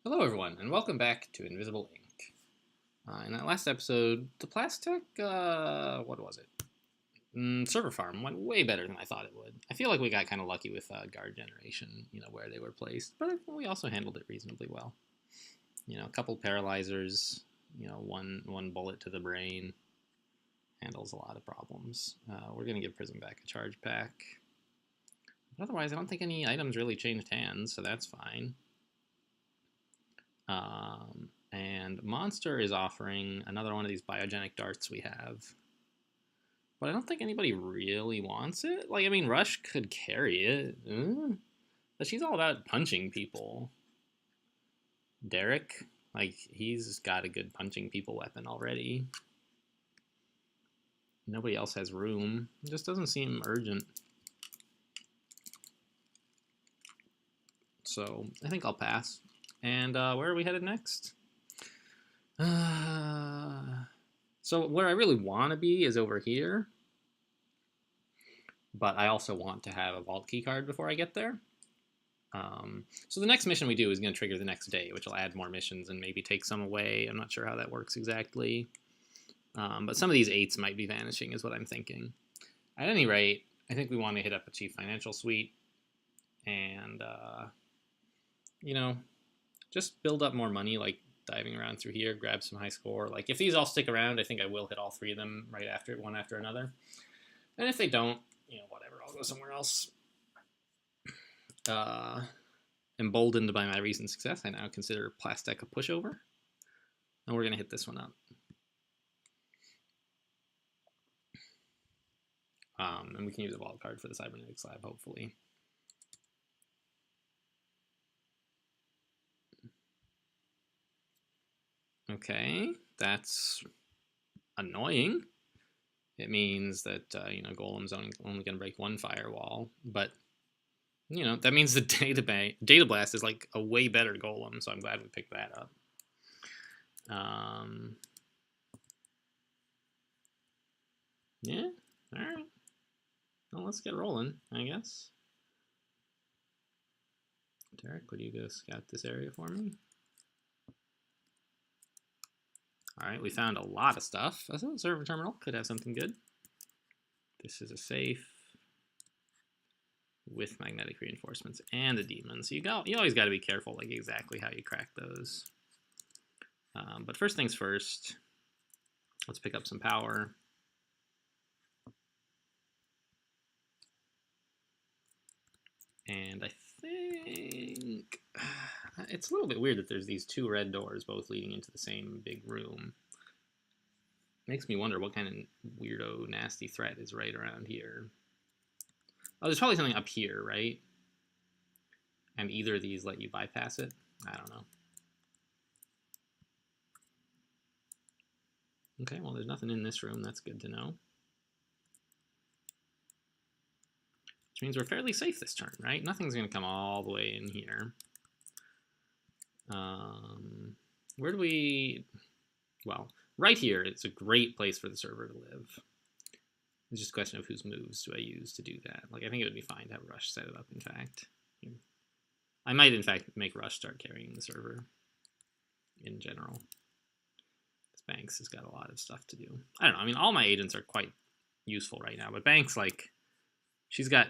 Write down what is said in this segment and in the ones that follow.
Hello everyone, and welcome back to Invisible Ink. In that last episode, the Plastic, what was it? Server Farm went way better than I thought it would. I feel like we got kind of lucky with guard generation, where they were placed, but we also handled it reasonably well. A couple paralyzers, one bullet to the brain handles a lot of problems. We're going to give Prism back a charge pack. But otherwise, I don't think any items really changed hands, so that's fine. And Monster is offering another one of these biogenic darts we have. But I don't think anybody really wants it. Rush could carry it. But she's all about punching people. Derek, he's got a good punching people weapon already. Nobody else has room. It just doesn't seem urgent. So I think I'll pass. And where are we headed next? So where I really want to be is over here. But I also want to have a vault key card before I get there. So the next mission we do is going to trigger the next day, which will add more missions and maybe take some away. I'm not sure how that works exactly. But some of these 8s might be vanishing is what I'm thinking. At any rate, I think we want to hit up a Chief Financial Suite. And, just build up more money, like diving around through here, grab some high score. If these all stick around, I think I will hit all 3 of them right after, one after another. And if they don't, whatever, I'll go somewhere else. Emboldened by my recent success, I now consider Plastic a pushover. And we're going to hit this one up. And we can use a vault card for the Cybernetic Slab, hopefully. Okay, that's annoying. It means that, Golem's only going to break 1 firewall, but, that means the Data Blast is like a way better Golem, so I'm glad we picked that up. Yeah, alright. Well, let's get rolling, I guess. Derek, would you go scout this area for me? Alright, we found a lot of stuff. A server terminal could have something good. This is a safe with magnetic reinforcements and a demon. So you always got to be careful, exactly how you crack those. But first things first, let's pick up some power. And I think it's a little bit weird that there's these 2 red doors both leading into the same big room. Makes me wonder what kind of weirdo, nasty threat is right around here. Oh, there's probably something up here, right? And either of these let you bypass it? I don't know. Okay, well, there's nothing in this room. That's good to know. Which means we're fairly safe this turn, right? Nothing's going to come all the way in here. Where do we... Well, right here, it's a great place for the server to live. It's just a question of whose moves do I use to do that. I think it would be fine to have Rush set it up, in fact. I might, in fact, make Rush start carrying the server in general. Because Banks has got a lot of stuff to do. I don't know. All my agents are quite useful right now, but Banks, she's got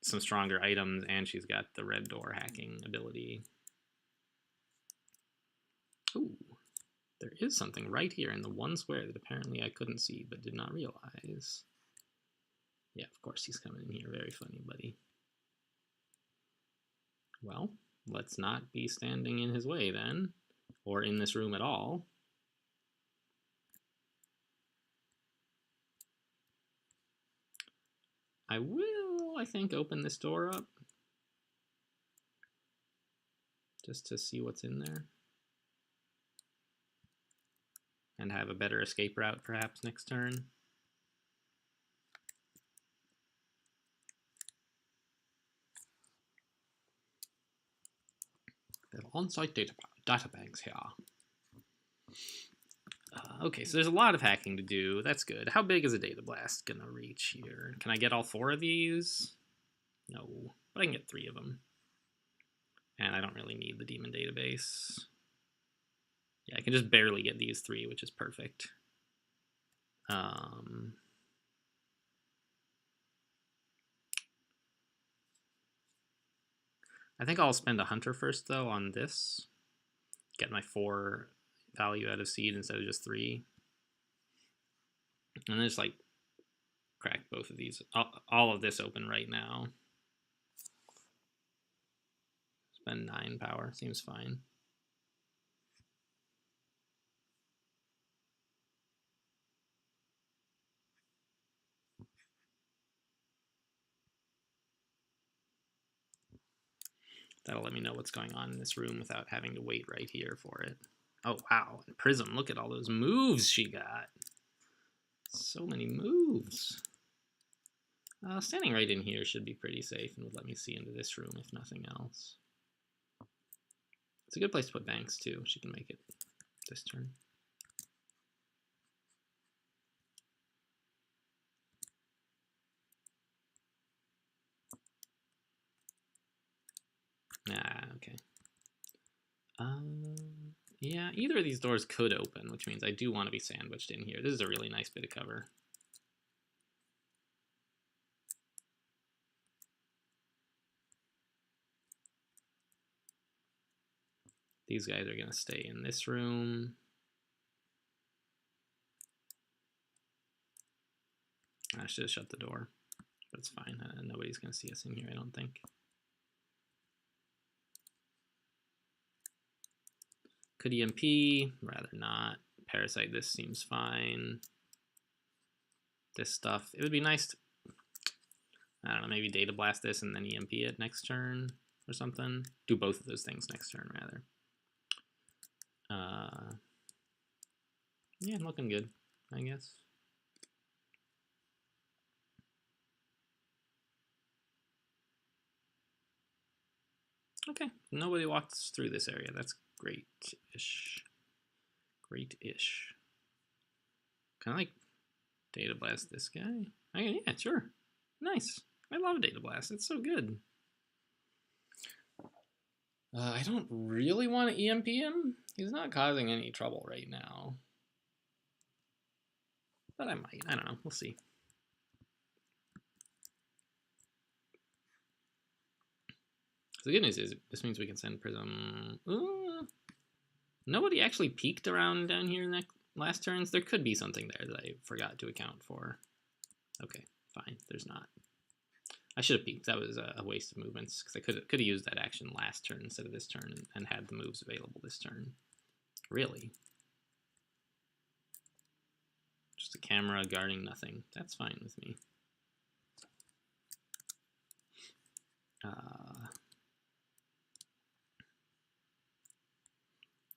some stronger items, and she's got the red door hacking ability. Ooh, there is something right here in the 1 square that apparently I couldn't see but did not realize. Yeah, of course he's coming in here. Very funny, buddy. Well, let's not be standing in his way then, or in this room at all. I will, I think, open this door up just to see what's in there. And have a better escape route, perhaps, next turn. We have on-site data banks here. Okay, so there's a lot of hacking to do. That's good. How big is a data blast going to reach here? Can I get all 4 of these? No, but I can get 3 of them. And I don't really need the demon database. Yeah, I can just barely get these 3, which is perfect. I think I'll spend a hunter first, though, on this. Get my 4 value out of seed instead of just 3. And then just, like, crack both of these. All of this open right now. Spend 9 power. Seems fine. That'll let me know what's going on in this room without having to wait right here for it. Oh, wow. And Prism, look at all those moves she got. So many moves. Standing right in here should be pretty safe and would let me see into this room if nothing else. It's a good place to put banks, too. She can make it this turn. Okay. Yeah, either of these doors could open, which means I do want to be sandwiched in here. This is a really nice bit of cover. These guys are going to stay in this room. I should have shut the door, but it's fine. Nobody's going to see us in here, I don't think. Could EMP, rather not. Parasite, this seems fine. This stuff, it would be nice to, I don't know, maybe Data Blast this and then EMP it next turn or something. Do both of those things next turn, rather. Yeah, looking good, I guess. Okay, nobody walks through this area. That's great-ish. Great-ish. Kind of like Data Blast this guy. Okay, yeah, sure. Nice. I love Data Blast. It's so good. I don't really want to EMP him. He's not causing any trouble right now. But I might. I don't know. We'll see. So the good news is this means we can send Prism. Nobody actually peeked around down here in that last turns. There could be something there that I forgot to account for. Okay, fine. There's not. I should have peeked. That was a waste of movements because I could have used that action last turn instead of this turn and had the moves available this turn. Really? Just a camera guarding nothing. That's fine with me. I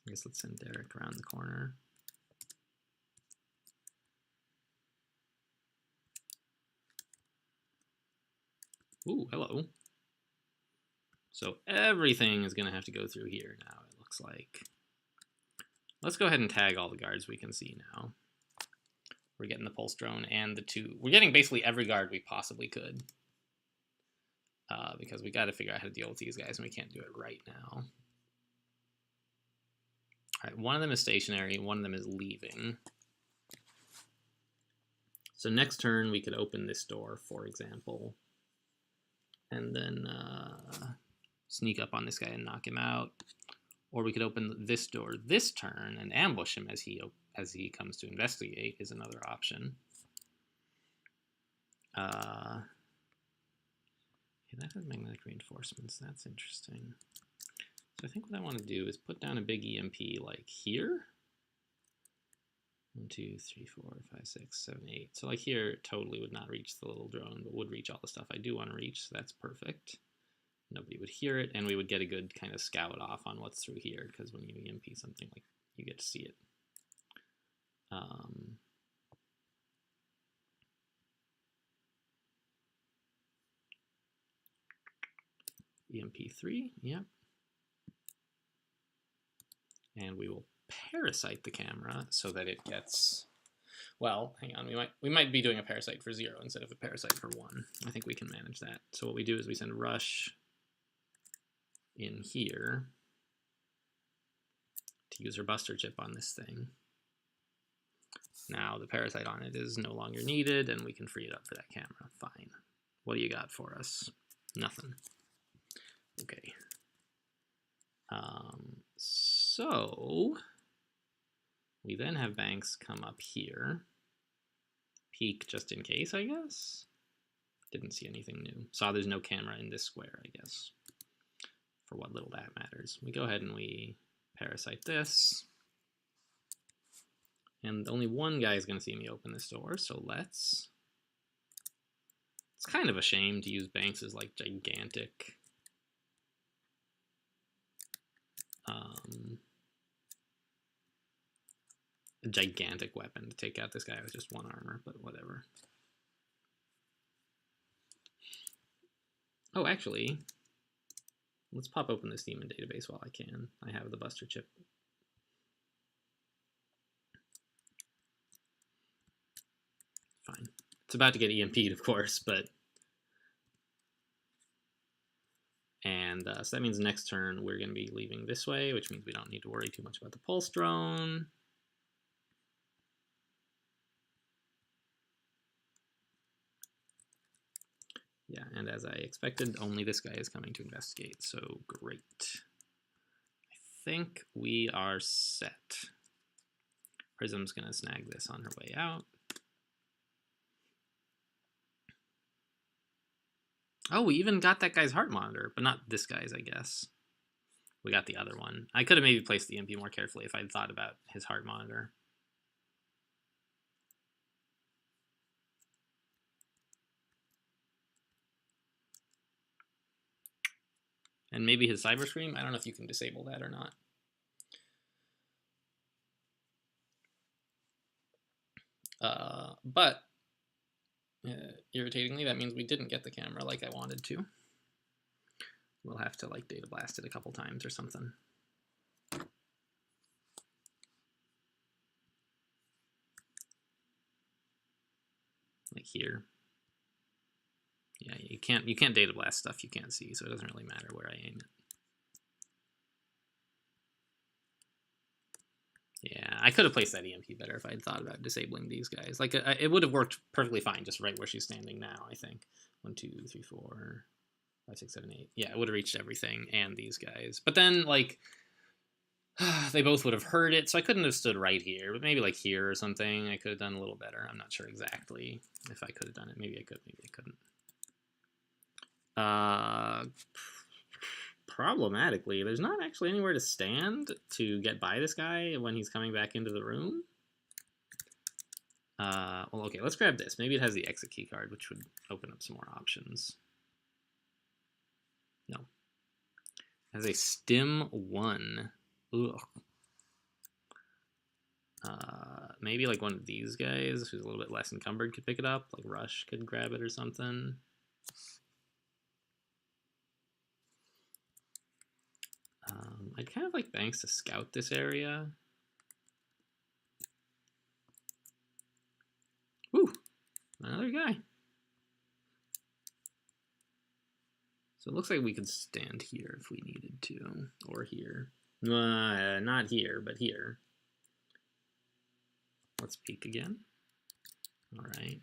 guess let's send Derek around the corner. Ooh, hello. So everything is going to have to go through here now, it looks like. Let's go ahead and tag all the guards we can see now. We're getting the Pulse Drone and the 2. We're getting basically every guard we possibly could. Because we got to figure out how to deal with these guys, and we can't do it right now. All right, one of them is stationary, one of them is leaving. So next turn, we could open this door, for example. And then sneak up on this guy and knock him out. Or we could open this door this turn and ambush him as he comes to investigate is another option. Yeah, that has magnetic reinforcements. That's interesting. So I think what I want to do is put down a big EMP like here. 1, 2, 3, 4, 5, 6, 7, 8. So like here, totally would not reach the little drone, but would reach all the stuff I do want to reach. So that's perfect. Nobody would hear it, and we would get a good kind of scout off on what's through here, because when you EMP something, like you get to see it. EMP3, yep. And we will parasite the camera so that it gets, well, hang on, we might be doing a parasite for 0 instead of a parasite for 1. I think we can manage that. So what we do is we send Rush in here to use her Buster Chip on this thing. Now the parasite on it is no longer needed, and we can free it up for that camera. Fine. What do you got for us? Nothing. Okay. So we then have Banks come up here. Peek just in case, I guess. Didn't see anything new. Saw there's no camera in this square, I guess. For what little that matters. We go ahead and we parasite this. And only one guy is going to see me open this door, so let's... It's kind of a shame to use Banks as, like, gigantic... a gigantic weapon to take out this guy with just one armor, but whatever. Oh, actually, let's pop open this demon database while I can. I have the Buster Chip. Fine. It's about to get EMP'd, of course, but... And so that means next turn we're going to be leaving this way, which means we don't need to worry too much about the Pulse Drone. Yeah, and as I expected, only this guy is coming to investigate, so great. I think we are set. Prism's going to snag this on her way out. Oh, we even got that guy's heart monitor, but not this guy's, I guess. We got the other one. I could have maybe placed the EMP more carefully if I'd thought about his heart monitor. And maybe his Cyber Scream? I don't know if you can disable that or not. But irritatingly, that means we didn't get the camera like I wanted to. We'll have to like data blast it a couple times or something. Like here. Yeah, you can't data blast stuff you can't see, so it doesn't really matter where I aim it. Yeah, I could have placed that EMP better if I had thought about disabling these guys. Like, it would have worked perfectly fine just right where she's standing now, I think. 1, 2, 3, 4, 5, 6, 7, 8. Yeah, it would have reached everything and these guys. But then, like, they both would have heard it, so I couldn't have stood right here. But maybe, like, here or something, I could have done a little better. I'm not sure exactly if I could have done it. Maybe I could, maybe I couldn't. Problematically, there's not actually anywhere to stand to get by this guy when he's coming back into the room. Well, okay, let's grab this. Maybe it has the exit key card, which would open up some more options. No. It has a Stim 1. Ugh. Maybe like one of these guys who's a little bit less encumbered could pick it up. Like Rush could grab it or something. I'd kind of like Banks to scout this area. Woo! Another guy. So it looks like we could stand here if we needed to. Or here. Not here, but here. Let's peek again. Alright.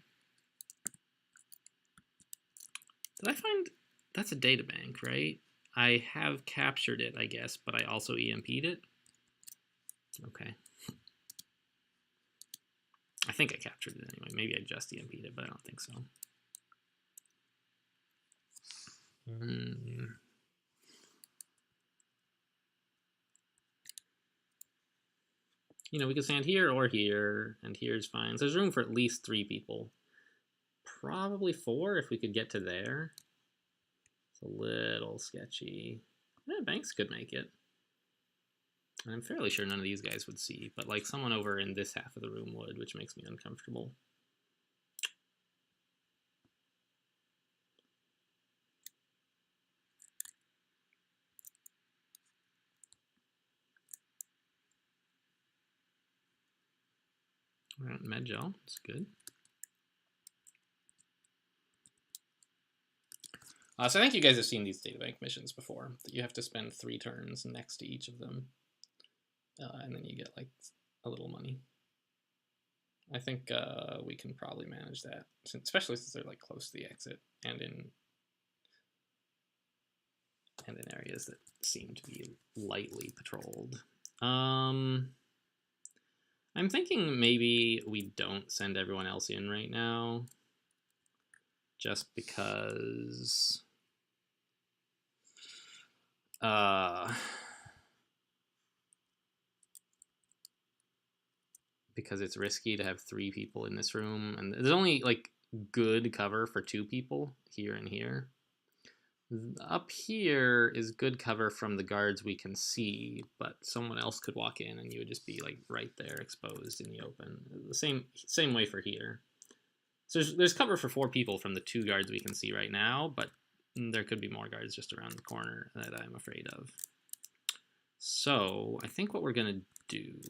Did I find... That's a databank, right? I have captured it, I guess, but I also EMP'd it. Okay. I think I captured it anyway. Maybe I just EMP'd it, but I don't think so. You know, we could stand here or here, and here's fine. So there's room for at least 3 people. Probably 4 if we could get to there. It's a little sketchy. Yeah, Banks could make it. And I'm fairly sure none of these guys would see, but like someone over in this half of the room would, which makes me uncomfortable. All right, med gel, that's good. So I think you guys have seen these databank missions before, that you have to spend 3 turns next to each of them. and then you get like a little money. I think we can probably manage that, especially since they're like close to the exit and in areas that seem to be lightly patrolled. I'm thinking maybe we don't send everyone else in right now, just because it's risky to have 3 people in this room, and there's only like good cover for 2 people here and here. Up here is good cover from the guards we can see, but someone else could walk in and you would just be like right there exposed in the open. The same way for here. So there's cover for 4 people from the 2 guards we can see right now, but there could be more guards just around the corner that I'm afraid of. So I think what we're gonna do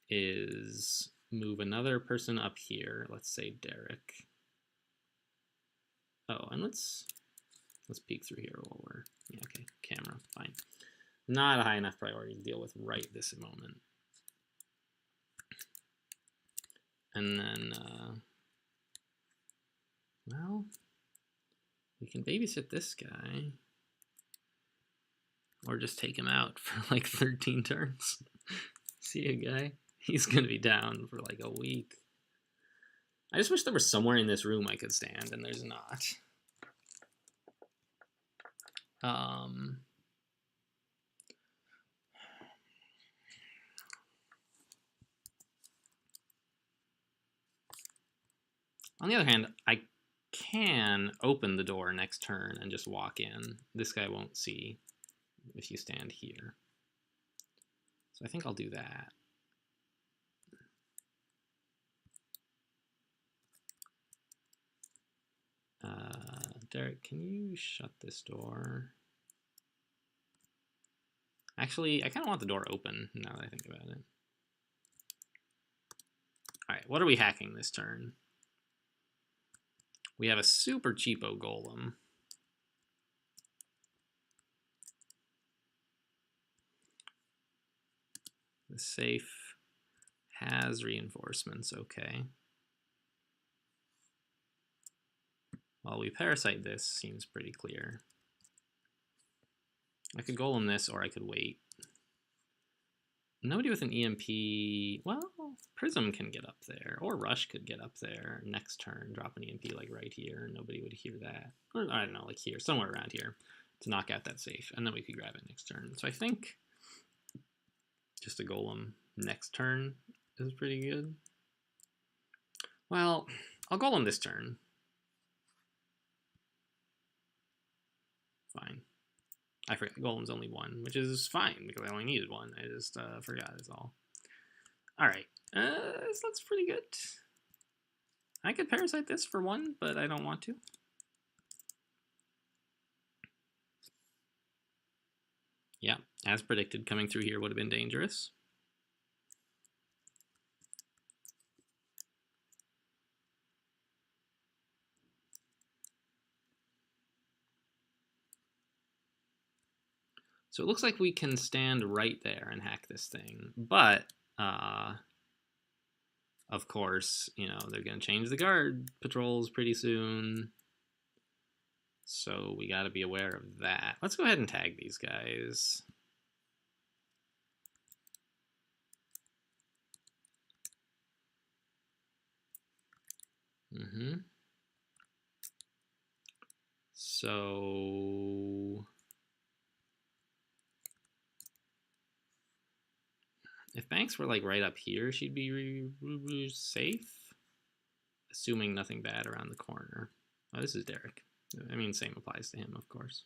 is move another person up here. Let's say Derek. Oh, and let's peek through here while we're, yeah, okay, camera, fine. Not a high enough priority to deal with right this moment. And then, well, we can babysit this guy, or just take him out for like 13 turns. See a guy? He's gonna be down for like a week. I just wish there was somewhere in this room I could stand, and there's not. On the other hand, I can open the door next turn and just walk in. This guy won't see if you stand here. So I think I'll do that. Derek, can you shut this door? Actually, I kind of want the door open now that I think about it. All right, what are we hacking this turn? We have a super cheapo golem. The safe has reinforcements, okay. While we parasite this, seems pretty clear. I could golem this, or I could wait. Nobody with an EMP, well, Prism can get up there, or Rush could get up there next turn, drop an EMP like right here, nobody would hear that. Or, I don't know, like here, somewhere around here, to knock out that safe, and then we could grab it next turn. So I think just a golem next turn is pretty good. Well, I'll golem this turn. Fine. I forgot, golem's only 1, which is fine, because I only needed 1. I just forgot is all. Alright, this looks pretty good. I could parasite this for 1, but I don't want to. Yeah, as predicted, coming through here would have been dangerous. So it looks like we can stand right there and hack this thing, but of course, you know, they're going to change the guard patrols pretty soon. So we got to be aware of that. Let's go ahead and tag these guys. So if Banks were like right up here, she'd be safe, assuming nothing bad around the corner. Oh, this is Derek. I mean, same applies to him, of course.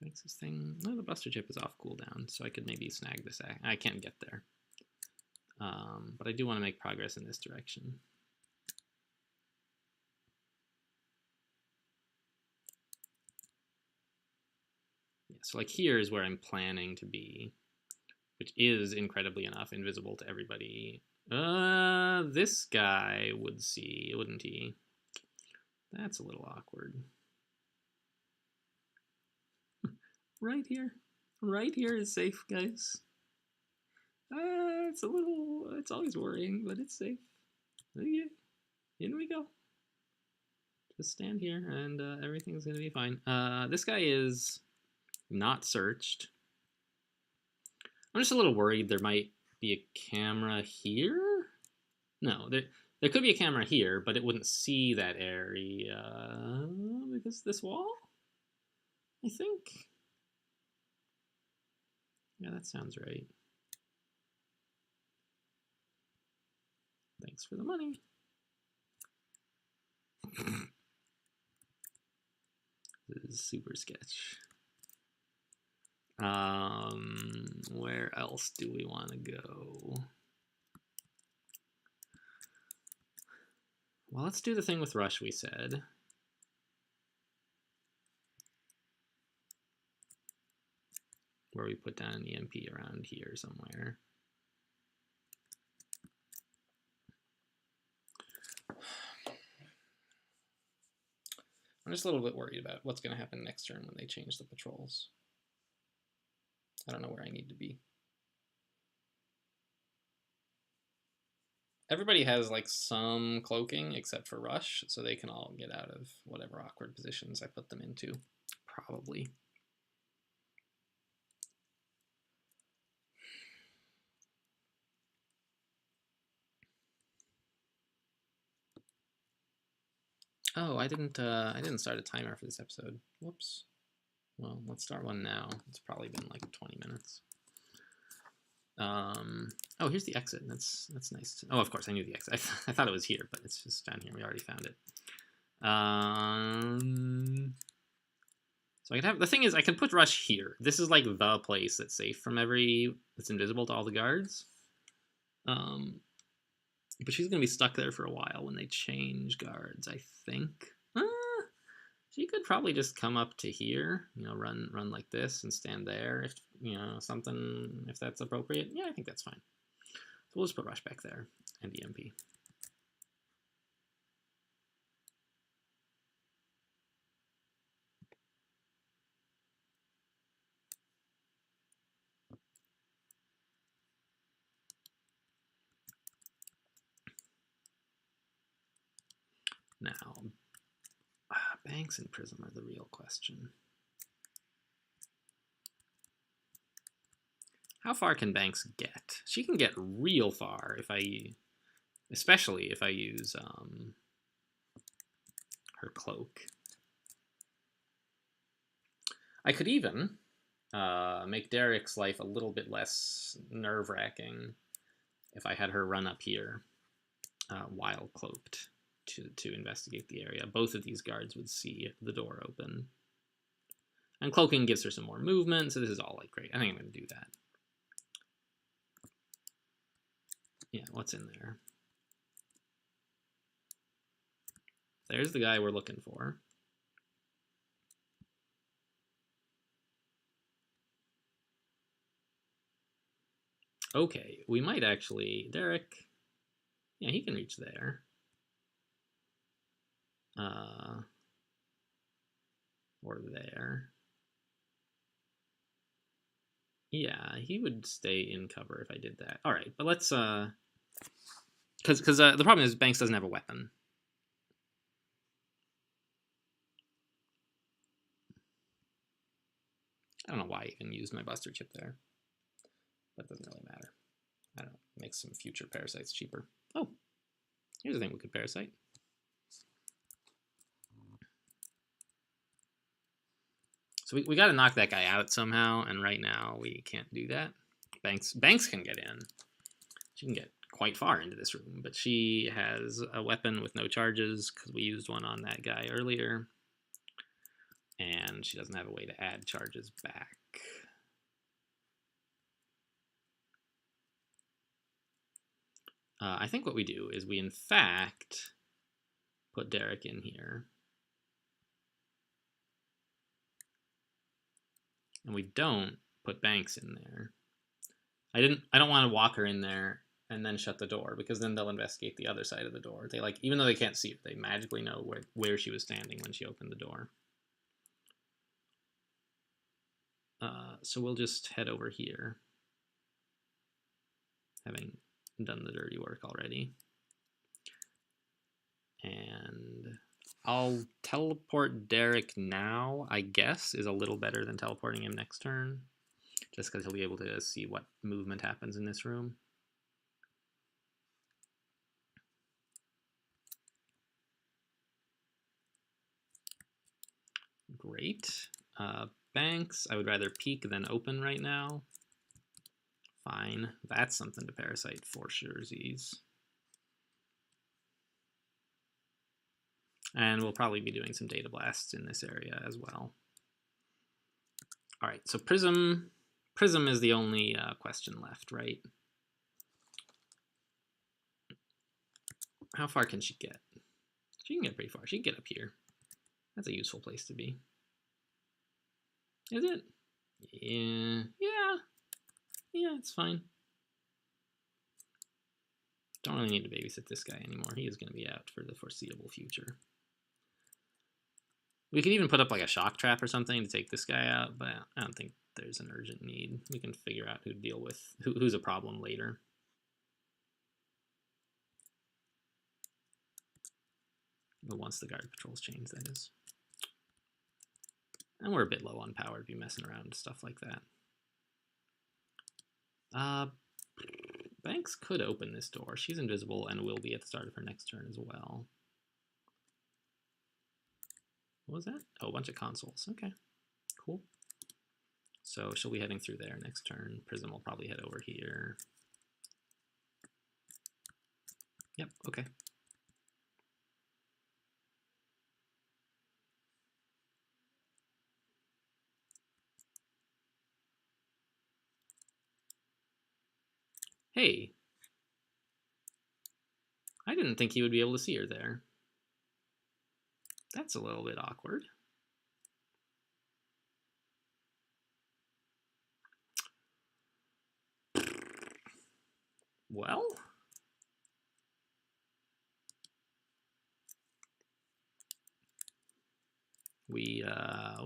Makes this thing. No, the Buster Chip is off cooldown, so I could maybe snag this. I can't get there, but I do want to make progress in this direction. Yeah, so like here is where I'm planning to be, which is incredibly enough invisible to everybody. This guy would see, wouldn't he? That's a little awkward. Right here. Right here is safe, guys. It's always worrying, but it's safe. Okay, in we go. Just stand here and everything's gonna be fine. This guy is not searched. I'm just a little worried there might be a camera here. No, there could be a camera here, but it wouldn't see that area because this wall, I think. Yeah, that sounds right. Thanks for the money. This is super sketch. Where else do we want to go? Well, let's do the thing with Rush we said. Where we put down an EMP around here somewhere. I'm just a little bit worried about what's going to happen next turn when they change the patrols. I don't know where I need to be. Everybody has like some cloaking except for Rush, so they can all get out of whatever awkward positions I put them into, probably. Oh, I didn't start a timer for this episode. Whoops. Well, let's start one now. It's probably been like 20 minutes. Oh, here's the exit. That's nice. Oh, of course, I knew the exit. I thought it was here, but it's just down here. We already found it. So I can have, the thing is, I can put Rush here. This is like the place that's safe from that's invisible to all the guards. But she's gonna be stuck there for a while when they change guards, I think. She could probably just come up to here, you know, run like this and stand there if, you know, something, if that's appropriate. Yeah, I think that's fine. So we'll just put Rush back there and EMP. Now, Banks and Prism are the real question. How far can Banks get? She can get real far especially if I use her cloak. I could even make Derek's life a little bit less nerve-wracking if I had her run up here while cloaked to investigate the area. Both of these guards would see the door open. And cloaking gives her some more movement, so this is all like great. I think I'm going to do that. Yeah, what's in there? There's the guy we're looking for. Okay, we might actually... Derek... Yeah, he can reach there. Or there. Yeah, he would stay in cover if I did that. All right, but let's... Because the problem is Banks doesn't have a weapon. I don't know why I even used my Buster chip there. But it doesn't really matter. I don't know. Make some future parasites cheaper. Oh, here's a thing we could parasite. So we got to knock that guy out somehow, and right now we can't do that. Banks can get in. She can get quite far into this room, but she has a weapon with no charges because we used one on that guy earlier. And she doesn't have a way to add charges back. I think what we do is we, in fact, put Derek in here. And we don't put Banks in there. I don't want to walk her in there and then shut the door, because then they'll investigate the other side of the door. They even though they can't see her, they magically know where she was standing when she opened the door. So we'll just head over here, having done the dirty work already. And I'll teleport Derek now, I guess, is a little better than teleporting him next turn, just because he'll be able to see what movement happens in this room. Great. Banks, I would rather peek than open right now. Fine. That's something to parasite for surezies. And we'll probably be doing some data blasts in this area as well. All right, so Prism is the only question left, right? How far can she get? She can get pretty far. She can get up here. That's a useful place to be. Is it? Yeah, it's fine. Don't really need to babysit this guy anymore. He is going to be out for the foreseeable future. We could even put up like a shock trap or something to take this guy out, but I don't think there's an urgent need. We can figure out who to deal with, who's a problem later. But once the guard patrols change, that is. And we're a bit low on power to be messing around with stuff like that. Banks could open this door. She's invisible and will be at the start of her next turn as well. What was that? Oh, a bunch of consoles. Okay, cool. So she'll be heading through there next turn. Prism will probably head over here. Yep, okay. Hey. I didn't think he would be able to see her there. That's a little bit awkward. Well, we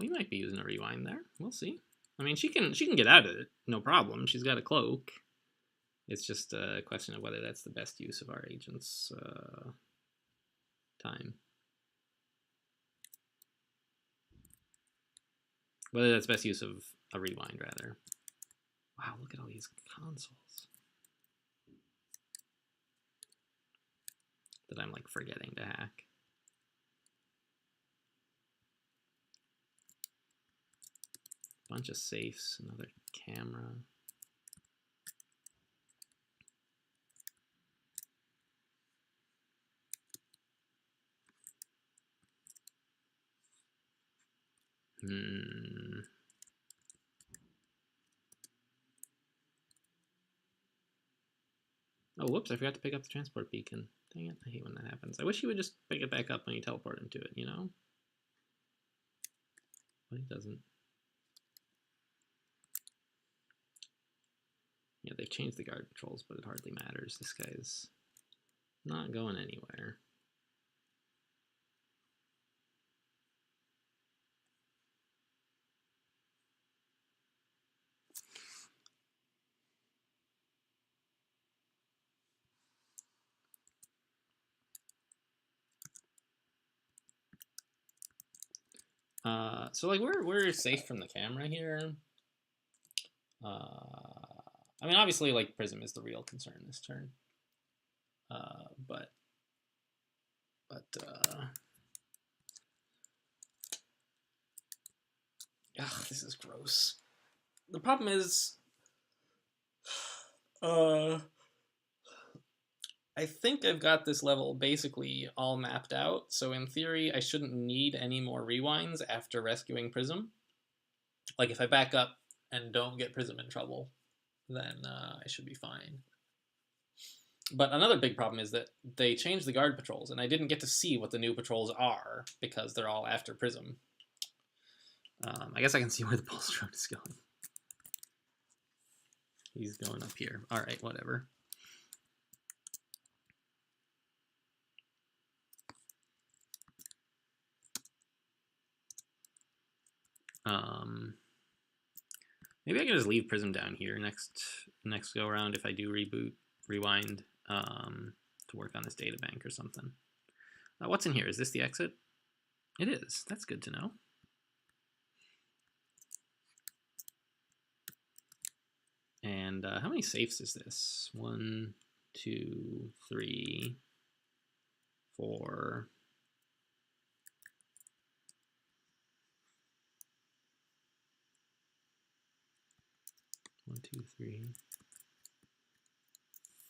might be using a rewind there. We'll see. I mean, she can get out of it, no problem. She's got a cloak. It's just a question of whether that's the best use of our agent's time. Whether that's best use of a rewind, rather. Wow, look at all these consoles that I'm like forgetting to hack. Bunch of safes, another camera. Oh, whoops, I forgot to pick up the transport beacon. Dang it, I hate when that happens. I wish he would just pick it back up when you teleport him to it, you know? But he doesn't. Yeah, they've changed the guard patrols, but it hardly matters. This guy's not going anywhere. So like we're safe from the camera here. I mean, obviously, like Prism is the real concern this turn. But ugh, this is gross. The problem is, I think I've got this level basically all mapped out, so in theory I shouldn't need any more rewinds after rescuing Prism. Like if I back up and don't get Prism in trouble, then I should be fine. But another big problem is that they changed the guard patrols, and I didn't get to see what the new patrols are because they're all after Prism. I guess I can see where the pulse drone is going. He's going up here. All right, whatever. Maybe I can just leave Prism down here next go around if I do rewind to work on this data bank or something. What's in here? Is this the exit? It is. That's good to know. And how many safes is this? 1, 2, 3, 4. 1, 2, 3,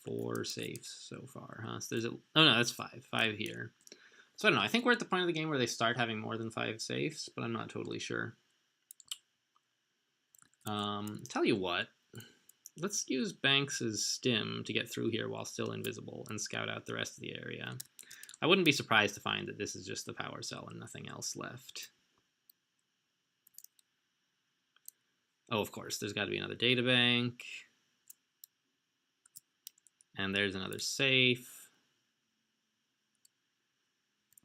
4 safes so far, huh? So there's oh no, that's 5. 5 here. So I don't know. I think we're at the point of the game where they start having more than 5 safes, but I'm not totally sure. Tell you what, let's use Banks's stim to get through here while still invisible and scout out the rest of the area. I wouldn't be surprised to find that this is just the power cell and nothing else left. Oh, of course, there's got to be another data bank. And there's another safe.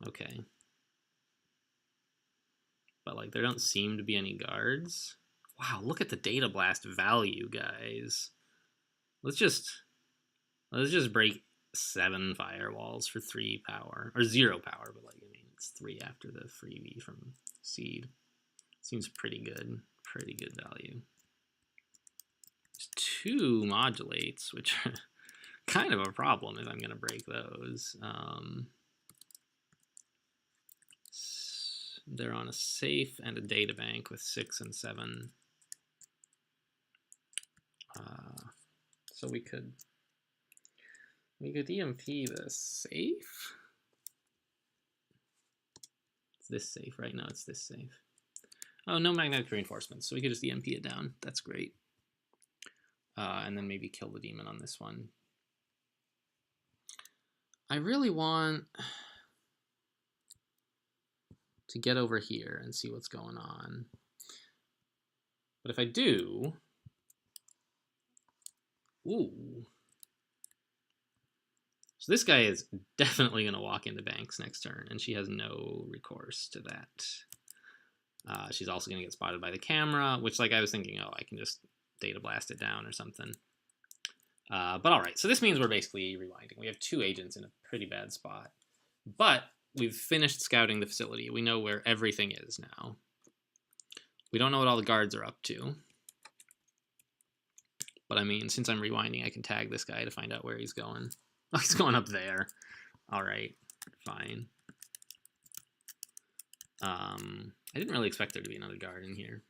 Okay. But like there don't seem to be any guards. Wow, look at the data blast value, guys. Let's just break 7 firewalls for 3 power. Or 0 power, but like I mean it's 3 after the freebie from Seed. Seems pretty good. Pretty good value. There's 2 modulates, which are kind of a problem if I'm gonna break those. They're on a safe and a data bank with 6 and 7. So we could EMP the safe. It's this safe right now. It's this safe. Oh, no magnetic reinforcements, so we could just EMP it down. That's great. And then maybe kill the demon on this one. I really want to get over here and see what's going on. But if I do, ooh. So this guy is definitely going to walk into Banks next turn, and she has no recourse to that. She's also going to get spotted by the camera, which like I was thinking, oh, I can just data blast it down or something. But all right, so this means we're basically rewinding. We have 2 agents in a pretty bad spot. But we've finished scouting the facility. We know where everything is now. We don't know what all the guards are up to. But I mean, since I'm rewinding, I can tag this guy to find out where he's going. Oh, he's going up there. All right, fine. I didn't really expect there to be another guard in here.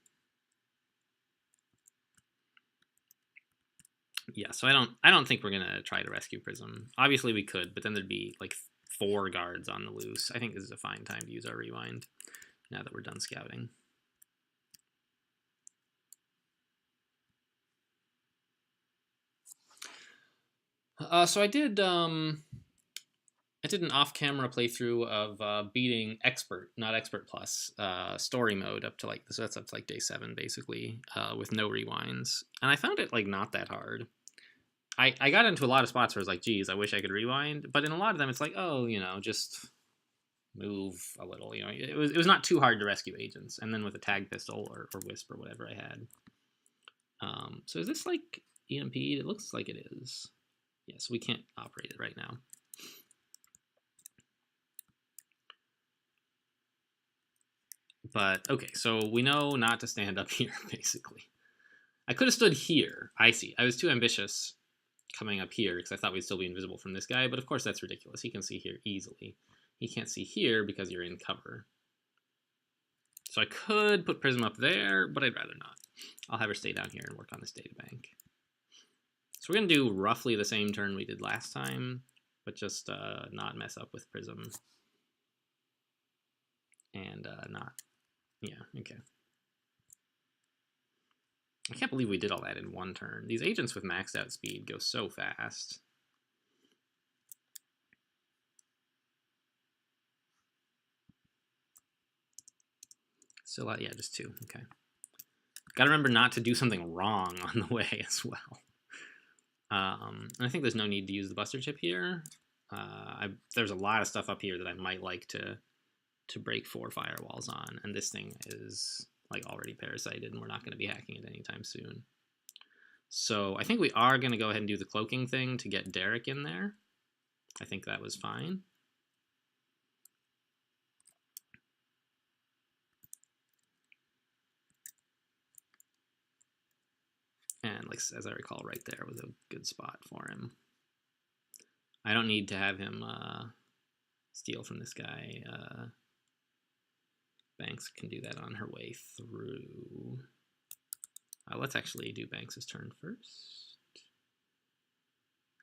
Yeah, so I don't think we're gonna try to rescue Prism. Obviously we could, but then there'd be like 4 guards on the loose. I think this is a fine time to use our rewind now that we're done scouting. So I did an off-camera playthrough of beating Expert, not Expert Plus, story mode up to like, so that's up to like day 7 basically, with no rewinds, and I found it like not that hard. I got into a lot of spots where I was like, geez, I wish I could rewind, but in a lot of them it's like, oh, you know, just move a little, you know. It was not too hard to rescue agents, and then with a tag pistol or Wisp or whatever I had. So is this like EMP'd? It looks like it is. Yeah, so we can't operate it right now. But okay, so we know not to stand up here, basically. I could have stood here. I see. I was too ambitious coming up here because I thought we'd still be invisible from this guy, but of course that's ridiculous. He can see here easily. He can't see here because you're in cover. So I could put Prism up there, but I'd rather not. I'll have her stay down here and work on this data bank. So we're going to do roughly the same turn we did last time, but just not mess up with Prism. And not... Yeah, okay. I can't believe we did all that in 1 turn. These agents with maxed out speed go so fast. Still, yeah, just 2. Okay. Gotta remember not to do something wrong on the way as well. And I think there's no need to use the Buster Chip here. There's a lot of stuff up here that I might like to break 4 firewalls on, and this thing is like already parasited, and we're not going to be hacking it anytime soon. So I think we are going to go ahead and do the cloaking thing to get Derek in there. I think that was fine. And like as I recall, right there was a good spot for him. I don't need to have him steal from this guy. Banks can do that on her way through. Let's actually do Banks' turn first.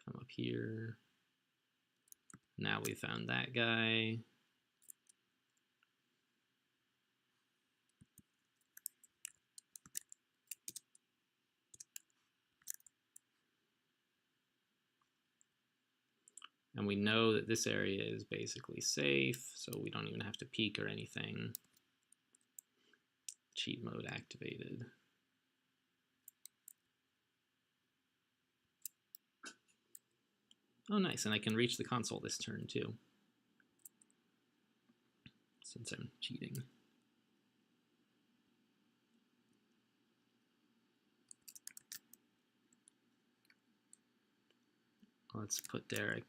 Come up here. Now we found that guy. And we know that this area is basically safe, so we don't even have to peek or anything. Cheat mode activated. Oh, nice, and I can reach the console this turn too, since I'm cheating. Let's put Derek.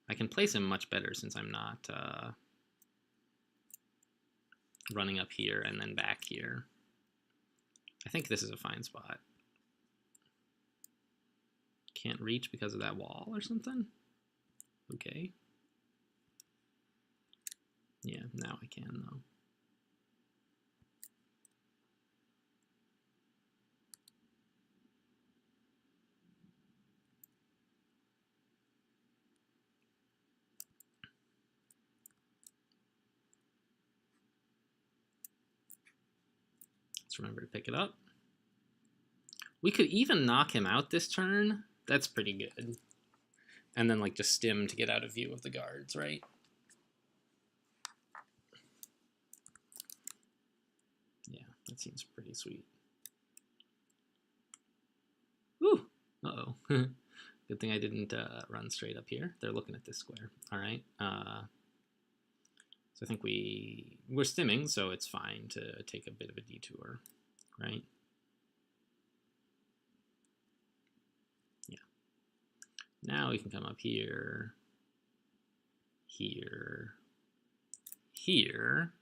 I can place him much better since I'm not running up here and then back here. I think this is a fine spot. Can't reach because of that wall or something? Okay. Yeah, now I can though. Let's remember to pick it up. We could even knock him out this turn. That's pretty good. And then like just stim to get out of view of the guards, right? Yeah, that seems pretty sweet. Ooh, uh-oh. Good thing I didn't run straight up here. They're looking at this square. All right. So I think we're stimming, so it's fine to take a bit of a detour, right? Yeah. Now we can come up here, here, here.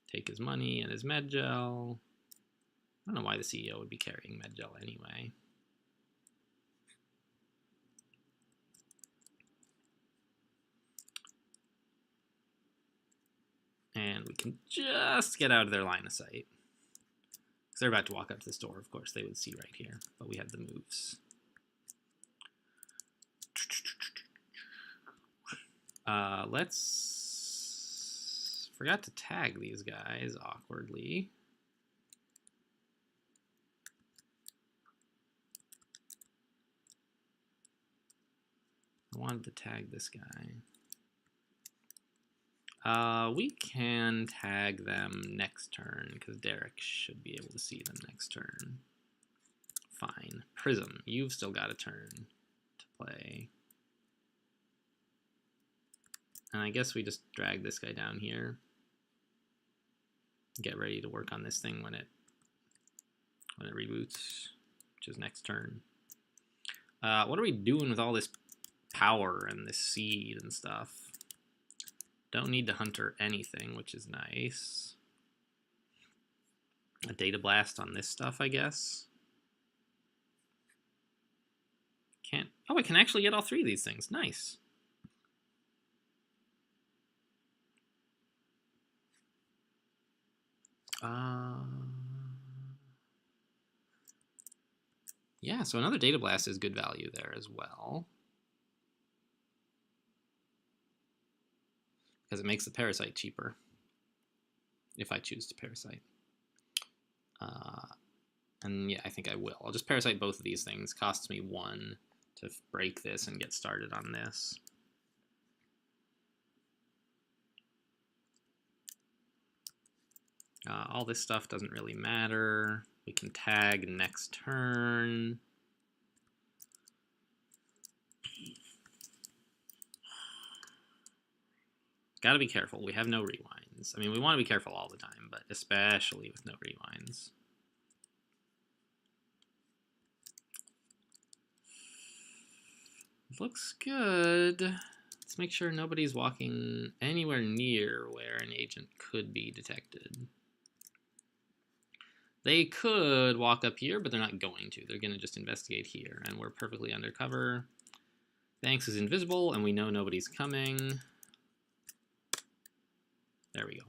Take his money and his med gel. I don't know why the CEO would be carrying med gel anyway. And we can just get out of their line of sight. Because they're about to walk up to this door, of course, they would see right here. But we have the moves. Let's... Forgot to tag these guys awkwardly. I wanted to tag this guy. We can tag them next turn, because Derek should be able to see them next turn. Fine. Prism, you've still got a turn to play. And I guess we just drag this guy down here. Get ready to work on this thing when it reboots, which is next turn. What are we doing with all this power and this seed and stuff? Don't need to hunter anything, which is nice. A data blast on this stuff, I guess. Can't. Oh, I can actually get all three of these things. Nice. Yeah, so another data blast is good value there as well. Because it makes the parasite cheaper. If I choose to parasite. And yeah, I think I will. I'll just parasite both of these things. Costs me 1 to break this and get started on this. All this stuff doesn't really matter. We can tag next turn. Gotta be careful. We have no rewind. rewinds. I mean, we want to be careful all the time, but especially with no rewinds. Looks good. Let's make sure nobody's walking anywhere near where an agent could be detected. They could walk up here, but they're not going to. They're going to just investigate here, and we're perfectly undercover. Banks is invisible, and we know nobody's coming. There we go.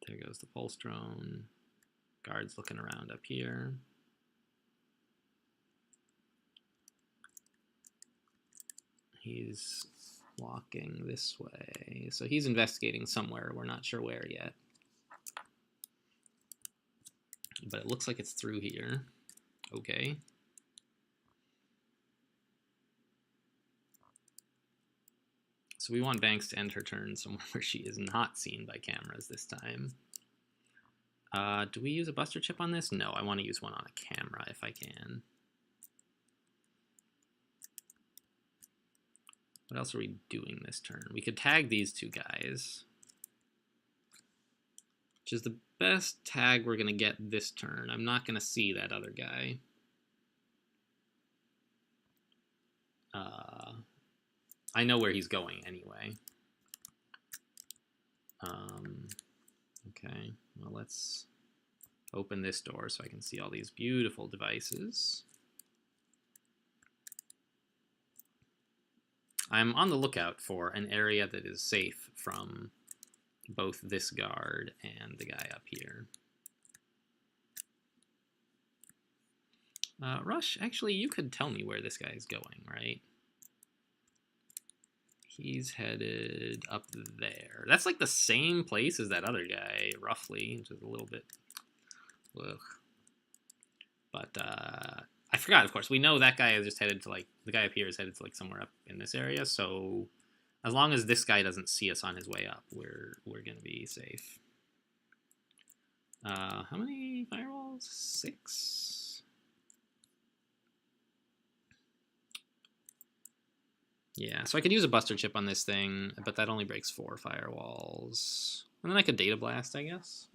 There goes the pulse drone. Guards looking around up here. He's walking this way. So he's investigating somewhere. We're not sure where yet. But it looks like it's through here. Okay. So we want Banks to end her turn somewhere where she is not seen by cameras this time. Do we use a buster chip on this? No, I want to use one on a camera if I can. What else are we doing this turn? We could tag these two guys, which is the best tag we're going to get this turn. I'm not going to see that other guy. I know where he's going anyway. Okay, well, let's open this door so I can see all these beautiful devices. I'm on the lookout for an area that is safe from both this guard and the guy up here. Rush, actually, you could tell me where this guy is going, right? He's headed up there. That's like the same place as that other guy, roughly, which is a little bit... Ugh. But, I forgot, of course. We know that guy is just headed to, like, the guy up here is headed to, like, somewhere up in this area, so as long as this guy doesn't see us on his way up, we're gonna be safe. How many firewalls? 6? Yeah, so I could use a buster chip on this thing, but that only breaks 4 firewalls. And then I could data blast, I guess.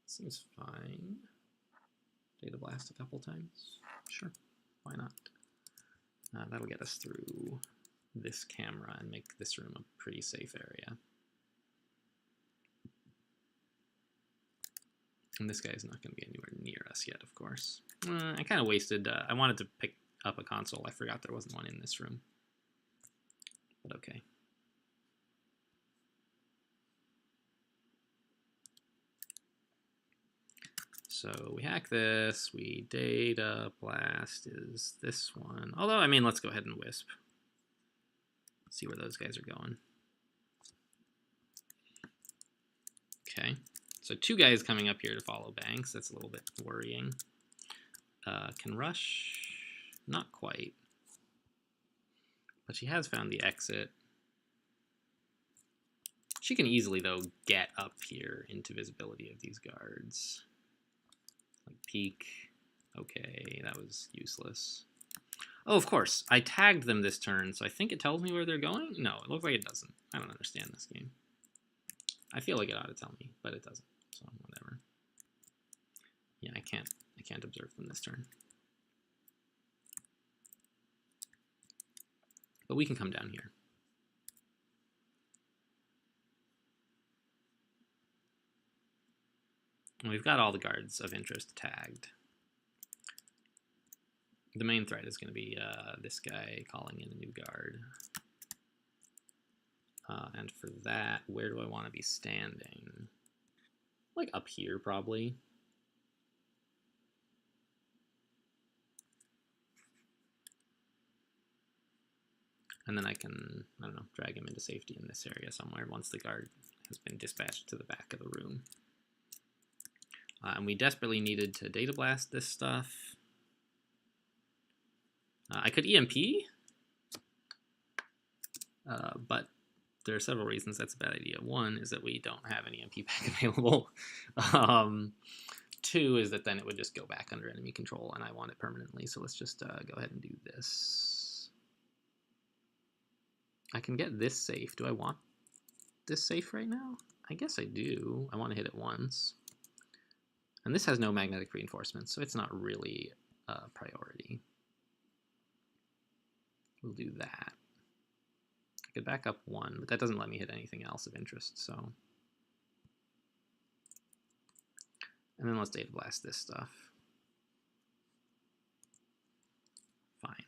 Seems fine. Data blast a couple times. Sure, why not? That'll get us through this camera and make this room a pretty safe area. And this guy's not going to be anywhere near us yet, of course. I kind of wasted... I wanted to pick up a console. I forgot there wasn't one in this room. But okay. So we hack this, we data blast is this one. Although, I mean, let's go ahead and wisp. See where those guys are going. Okay, so 2 guys coming up here to follow Banks. That's a little bit worrying. Can Rush? Not quite. But she has found the exit. She can easily, though, get up here into visibility of these guards. Like peek. Okay, that was useless. Oh, of course. I tagged them this turn, so I think it tells me where they're going? No, it looks like it doesn't. I don't understand this game. I feel like it ought to tell me, but it doesn't. So whatever. Yeah, I can't observe them this turn. But we can come down here. And we've got all the guards of interest tagged. The main threat is going to be this guy calling in a new guard. And for that, where do I want to be standing? Like up here, probably. And then I can, I don't know, drag him into safety in this area somewhere once the guard has been dispatched to the back of the room. And we desperately needed to data blast this stuff. I could EMP, but there are several reasons that's a bad idea. One is that we don't have an EMP pack available. 2 is that then it would just go back under enemy control, and I want it permanently, so let's just go ahead and do this. I can get this safe. Do I want this safe right now? I guess I do. I want to hit it once. And this has no magnetic reinforcements, so it's not really a priority. We'll do that. I could back up 1, but that doesn't let me hit anything else of interest, so. And then let's data blast this stuff. Fine.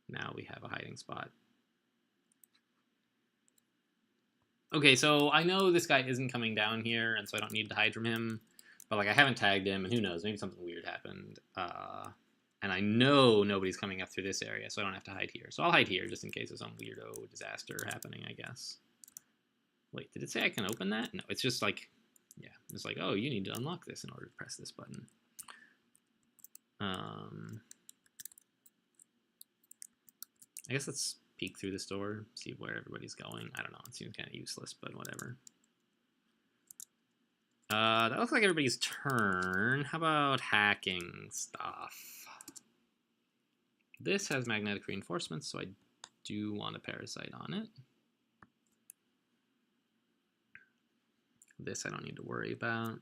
Now we have a hiding spot. Okay, so I know this guy isn't coming down here, and so I don't need to hide from him. But like I haven't tagged him, and who knows, maybe something weird happened. And I know nobody's coming up through this area, so I don't have to hide here. So I'll hide here just in case there's some weirdo disaster happening, I guess. Wait, did it say I can open that? No, it's just like, yeah, it's like, oh, you need to unlock this in order to press this button. I guess let's peek through this door, see where everybody's going. I don't know, it seems kind of useless, but whatever. That looks like everybody's turn. How about hacking stuff? This has magnetic reinforcements, so I do want a parasite on it. This I don't need to worry about.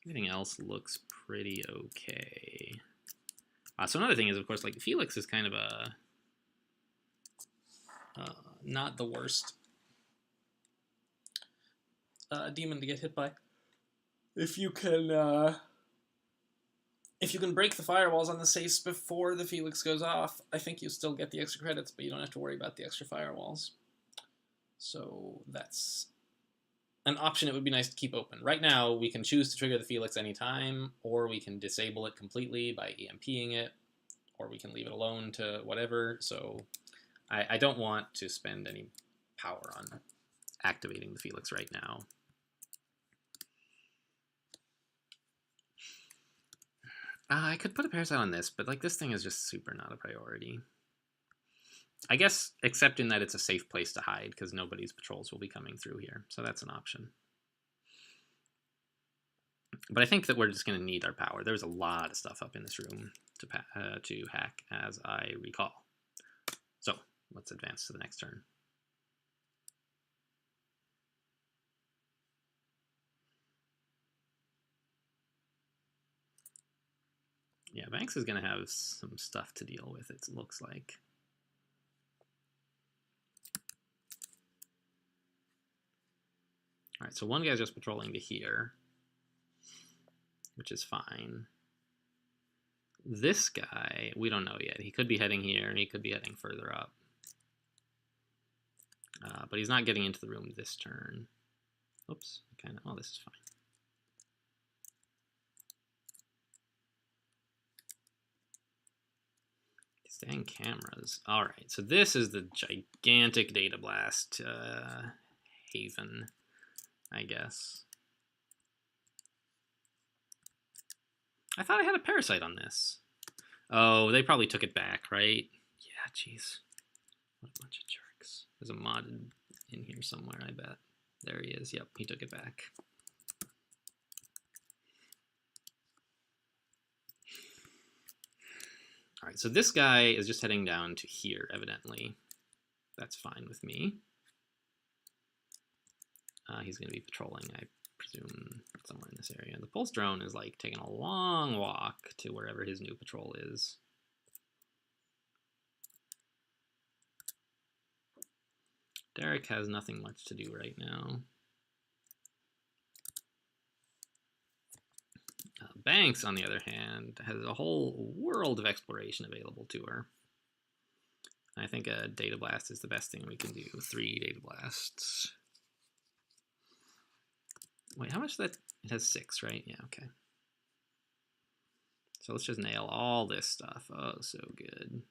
Everything else looks pretty okay. So another thing is, of course, like Felix is kind of a not the worst demon to get hit by. If you can break the firewalls on the safes before the Felix goes off, I think you still get the extra credits, but you don't have to worry about the extra firewalls. So that's an option it would be nice to keep open. Right now, we can choose to trigger the Felix anytime, or we can disable it completely by EMPing it, or we can leave it alone to whatever. So I don't want to spend any power on activating the Felix right now. I could put a parasite on this, but like this thing is just super not a priority. I guess, except in that it's a safe place to hide, because nobody's patrols will be coming through here, so that's an option. But I think that we're just going to need our power. There's a lot of stuff up in this room to hack, as I recall. So let's advance to the next turn. Yeah, Banks is going to have some stuff to deal with, it looks like. All right, so one guy's just patrolling to here, which is fine. This guy, we don't know yet. He could be heading here, and he could be heading further up. But he's not getting into the room this turn. Oops, kind of. Oh, this is fine. Dang cameras. All right, so this is the gigantic data blast haven, I guess. I thought I had a parasite on this. Oh, they probably took it back, right? Yeah, jeez. What a bunch of jerks. There's a modded in here somewhere, I bet. There he is. Yep, he took it back. All right, so this guy is just heading down to here, evidently. That's fine with me. He's going to be patrolling, I presume, somewhere in this area. The pulse drone is like taking a long walk to wherever his new patrol is. Derek has nothing much to do right now. Banks, on the other hand, has a whole world of exploration available to her. I think a data blast is the best thing we can do. 3 data blasts. Wait, how much that? It has 6, right? Yeah, okay. So let's just nail all this stuff. Oh, so good.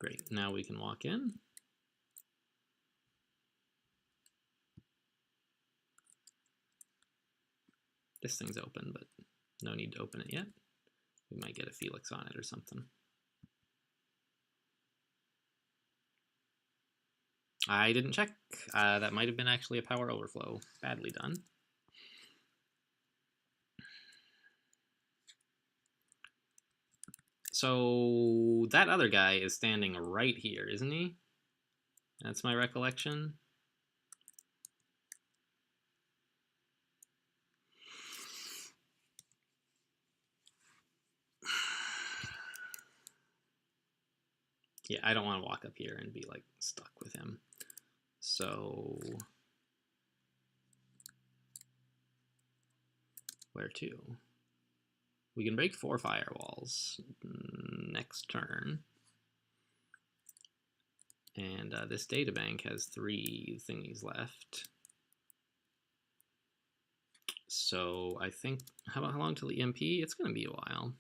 Great, now we can walk in. This thing's open, but no need to open it yet. We might get a Felix on it or something. I didn't check. That might have been actually a power overflow. Badly done. So that other guy is standing right here, isn't he? That's my recollection. Yeah, I don't want to walk up here and be like stuck with him. So where to? We can break 4 firewalls next turn. And this databank has 3 thingies left. So I think, how long till the EMP? It's going to be a while.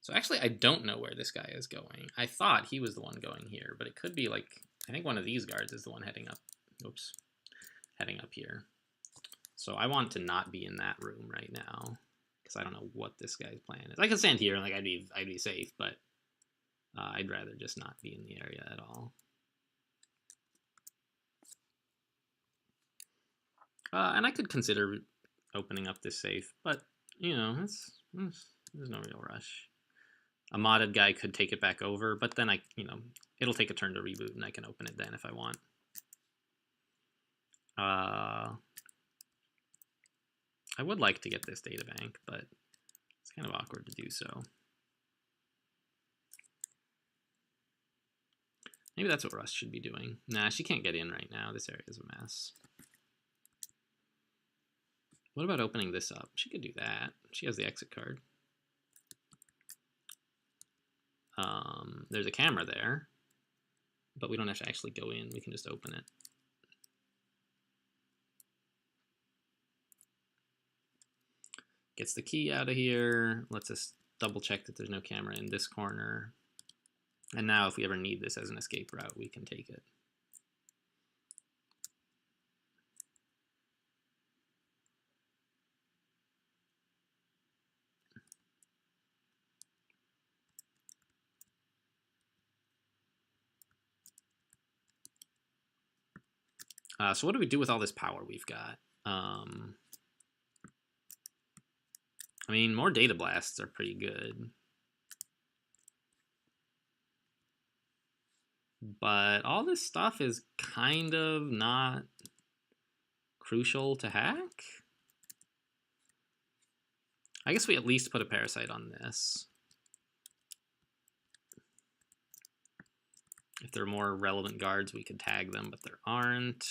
So actually, I don't know where this guy is going. I thought he was the one going here, but it could be like, I think one of these guards is the one heading up. Oops, heading up here. So I want to not be in that room right now because I don't know what this guy's plan is. I could stand here and like I'd be safe, but I'd rather just not be in the area at all. And I could consider opening up this safe, but you know, there's no real rush. A modded guy could take it back over, but then it'll take a turn to reboot, and I can open it then if I want. I would like to get this data bank, but it's kind of awkward to do so. Maybe that's what Rust should be doing. Nah, she can't get in right now. This area is a mess. What about opening this up? She could do that. She has the exit card. There's a camera there, but we don't have to actually go in. We can just open it. Gets the key out of here. Lets us double check that there's no camera in this corner. And now if we ever need this as an escape route, we can take it. So what do we do with all this power we've got? I mean, more data blasts are pretty good. But all this stuff is kind of not crucial to hack. I guess we at least put a parasite on this. If there are more relevant guards, we could tag them, but there aren't.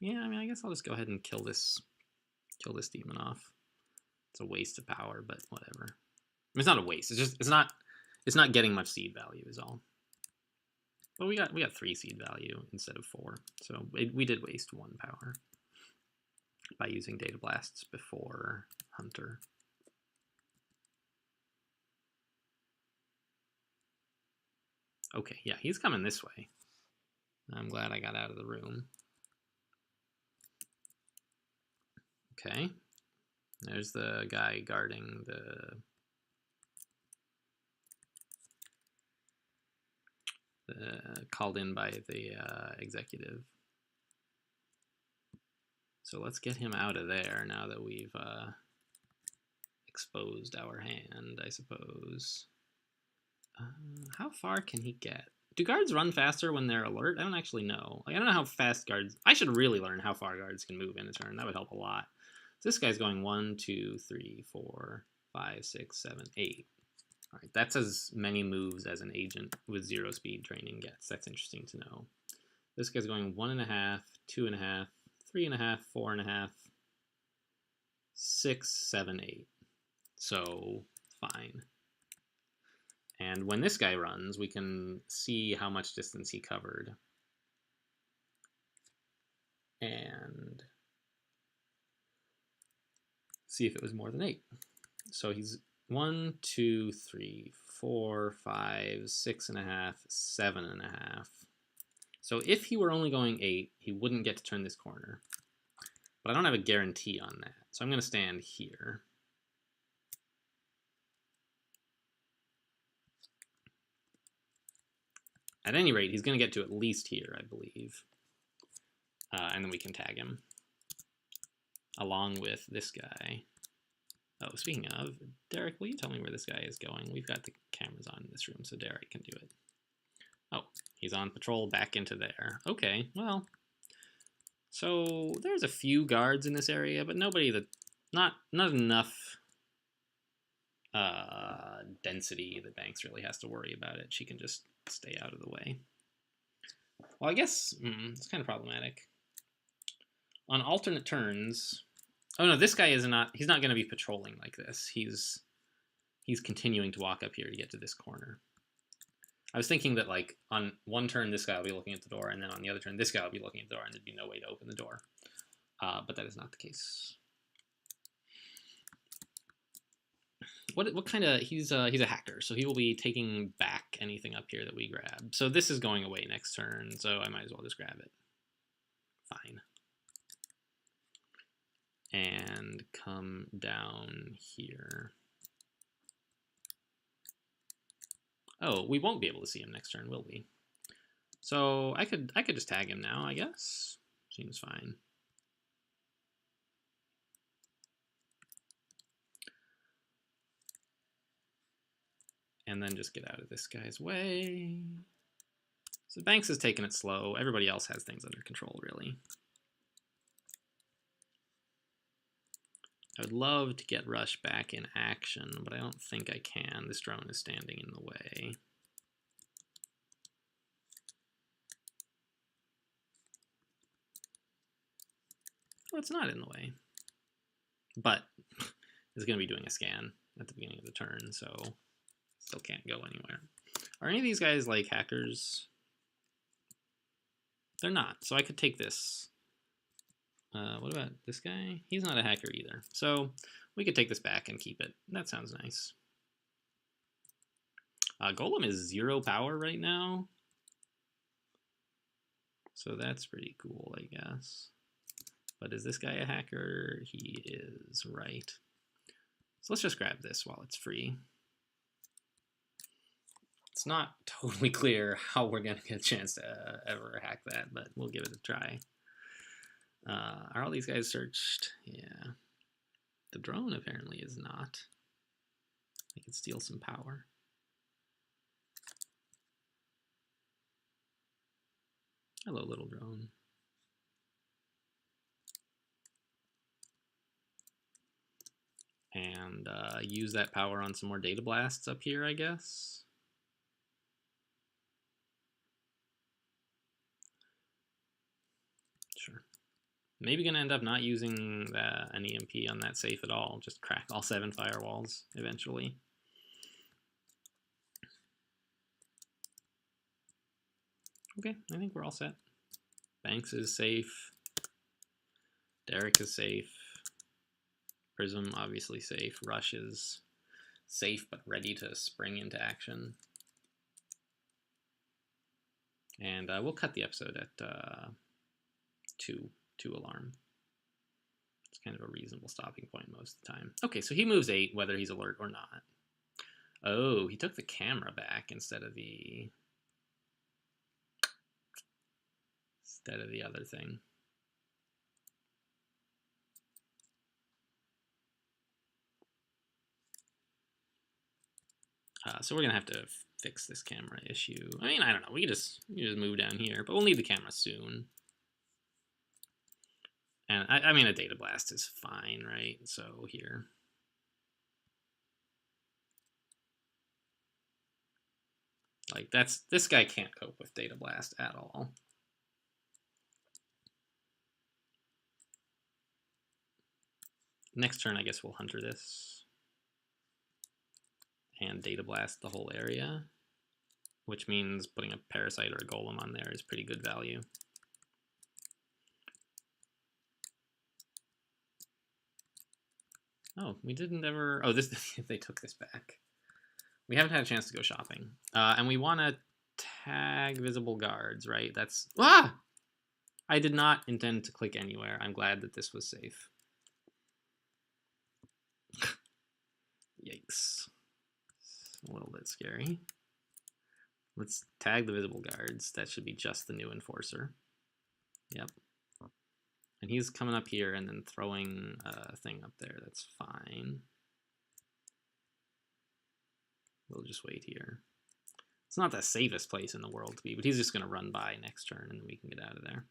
Yeah, I mean, I guess I'll just go ahead and kill this demon off. It's a waste of power, but whatever. I mean, it's not a waste. It's just it's not getting much seed value is all. But we got 3 seed value instead of 4, so we did waste 1 power by using data blasts before Hunter. Okay, yeah, he's coming this way. I'm glad I got out of the room. Okay, there's the guy guarding the called in by the executive. So let's get him out of there now that we've exposed our hand, I suppose. How far can he get? Do guards run faster when they're alert? I don't actually know. Like, I don't know how fast guards... I should really learn how far guards can move in a turn. That would help a lot. So this guy's going 1, 2, 3, 4, 5, 6, 7, 8. All right, that's as many moves as an agent with 0 speed training gets. That's interesting to know. This guy's going 1.5, 2.5, 3.5, 4.5, 6, 7, 8. So, fine. And when this guy runs, we can see how much distance he covered. And see if it was more than 8. So he's 1, 2, 3, 4, 5, 6.5, 7.5. So if he were only going 8, he wouldn't get to turn this corner. But I don't have a guarantee on that. So I'm going to stand here. At any rate, he's going to get to at least here, I believe. And then we can tag him. Along with this guy. Oh, speaking of, Derek, will you tell me where this guy is going? We've got the cameras on in this room, so Derek can do it. Oh, he's on patrol back into there. Okay, well, so there's a few guards in this area, but nobody that, not enough density that Banks really has to worry about it. She can just stay out of the way. Well, I guess it's kind of problematic. On alternate turns, oh no, this guy is not. He's not going to be patrolling like this. He's continuing to walk up here to get to this corner. I was thinking that like on one turn this guy will be looking at the door, and then on the other turn this guy will be looking at the door, and there'd be no way to open the door. But that is not the case. What kind of he's a hacker, so he will be taking back anything up here that we grab. So this is going away next turn, so I might as well just grab it. Fine. And come down here. Oh, we won't be able to see him next turn, will we? So I could just tag him now, I guess. Seems fine. And then just get out of this guy's way. So Banks is taking it slow. Everybody else has things under control, really. I would love to get Rush back in action, but I don't think I can. This drone is standing in the way. Oh, it's not in the way. But it's going to be doing a scan at the beginning of the turn, so still can't go anywhere. Are any of these guys like hackers? They're not, so I could take this. What about this guy? He's not a hacker either. So we could take this back and keep it. That sounds nice. Golem is 0 power right now. So that's pretty cool, I guess. But is this guy a hacker? He is, right. So let's just grab this while it's free. It's not totally clear how we're going to get a chance to ever hack that, but we'll give it a try. Are all these guys searched? Yeah. The drone apparently is not. I could steal some power. Hello, little drone. And use that power on some more data blasts up here, I guess. Sure. Maybe gonna end up not using an EMP on that safe at all. Just crack all 7 firewalls eventually. Okay, I think we're all set. Banks is safe. Derek is safe. Prism obviously safe. Rush is safe but ready to spring into action. And we'll cut the episode at 2 alarm. It's kind of a reasonable stopping point most of the time. Okay, so he moves 8 whether he's alert or not. Oh, he took the camera back instead of the other thing. So we're gonna have to fix this camera issue. I mean, I don't know. We can just move down here, but we'll need the camera soon. And I mean, a data blast is fine, right? So here. Like this guy can't cope with data blast at all. Next turn, I guess we'll hunter this. And data blast the whole area. Which means putting a parasite or a golem on there is pretty good value. Oh, we didn't ever... Oh, this they took this back. We haven't had a chance to go shopping. And we want to tag visible guards, right? That's... Ah! I did not intend to click anywhere. I'm glad that this was safe. Yikes. A little bit scary. Let's tag the visible guards. That should be just the new enforcer. Yep. And he's coming up here and then throwing a thing up there. That's fine. We'll just wait here. It's not the safest place in the world to be, but he's just going to run by next turn and we can get out of there.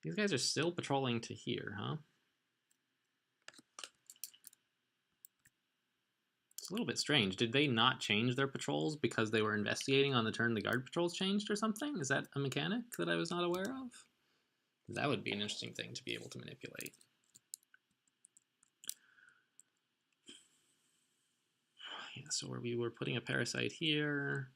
These guys are still patrolling to here, huh? It's a little bit strange. Did they not change their patrols because they were investigating on the turn the guard patrols changed or something? Is that a mechanic that I was not aware of? That would be an interesting thing to be able to manipulate. Yeah, so we were putting a parasite here.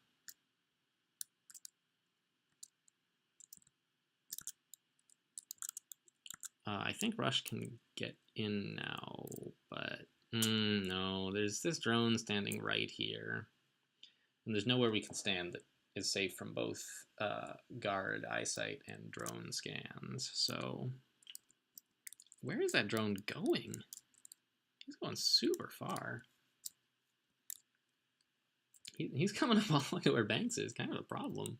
I think Rush can get in now, but no, there's this drone standing right here. And there's nowhere we can stand that is safe from both guard eyesight and drone scans. So where is that drone going? He's going super far. He's coming up all the way to where Banks is, kind of a problem.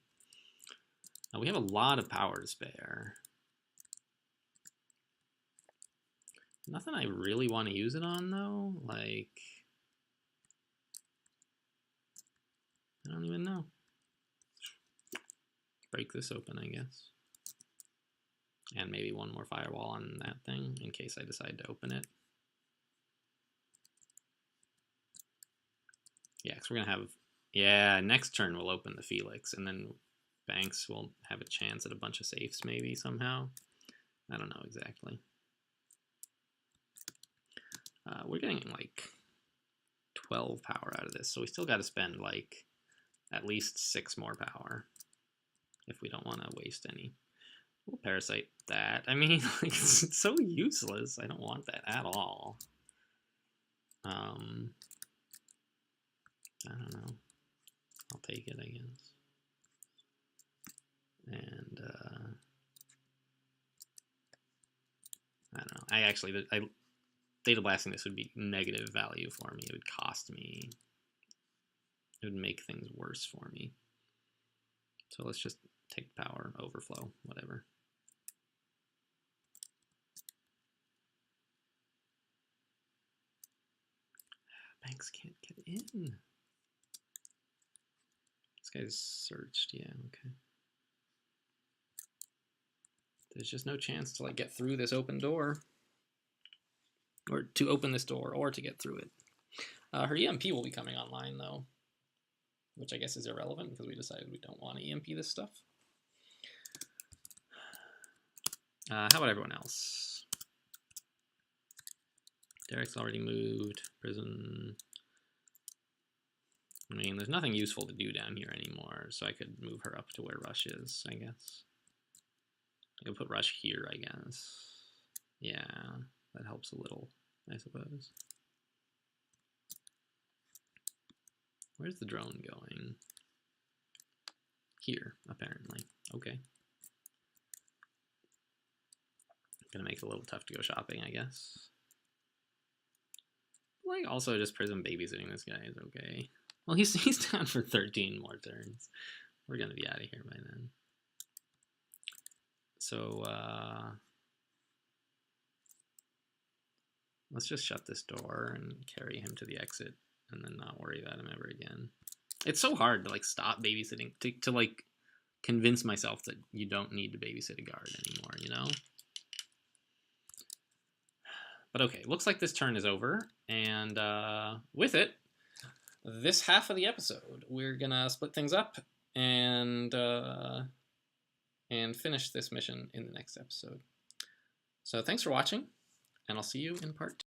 We have a lot of power to spare. Nothing I really want to use it on, though. Like, I don't even know. Break this open, I guess. And maybe one more firewall on that thing in case I decide to open it. Yeah, because we're going to have... Yeah, next turn we'll open the Felix, and then Banks will have a chance at a bunch of safes maybe somehow. I don't know exactly. We're getting like 12 power out of this, so we still got to spend like at least 6 more power if we don't want to waste any. We'll parasite that. I mean, like, it's so useless. I don't want that at all. I don't know. I'll take it, I guess. And I don't know. Data blasting this would be negative value for me. It would cost me. It would make things worse for me. So let's just take power, overflow, whatever. Banks can't get in. This guy's searched. Yeah, okay. There's just no chance to like get through this open door. Or to open this door, or to get through it. Her EMP will be coming online, though. Which I guess is irrelevant, because we decided we don't want to EMP this stuff. How about everyone else? Derek's already moved. Prison. I mean, there's nothing useful to do down here anymore, so I could move her up to where Rush is, I guess. I could put Rush here, I guess. Yeah, that helps a little, I suppose. Where's the drone going? Here, apparently. Okay. Gonna make it a little tough to go shopping, I guess. Like, also just Prism babysitting this guy is okay. Well, he's down for 13 more turns. We're gonna be out of here by then. So, let's just shut this door and carry him to the exit and then not worry about him ever again. It's so hard to, like, stop babysitting, to like, convince myself that you don't need to babysit a guard anymore, you know? But okay, looks like this turn is over, and with it, this half of the episode, we're gonna split things up and finish this mission in the next episode. So thanks for watching, and I'll see you in part 2.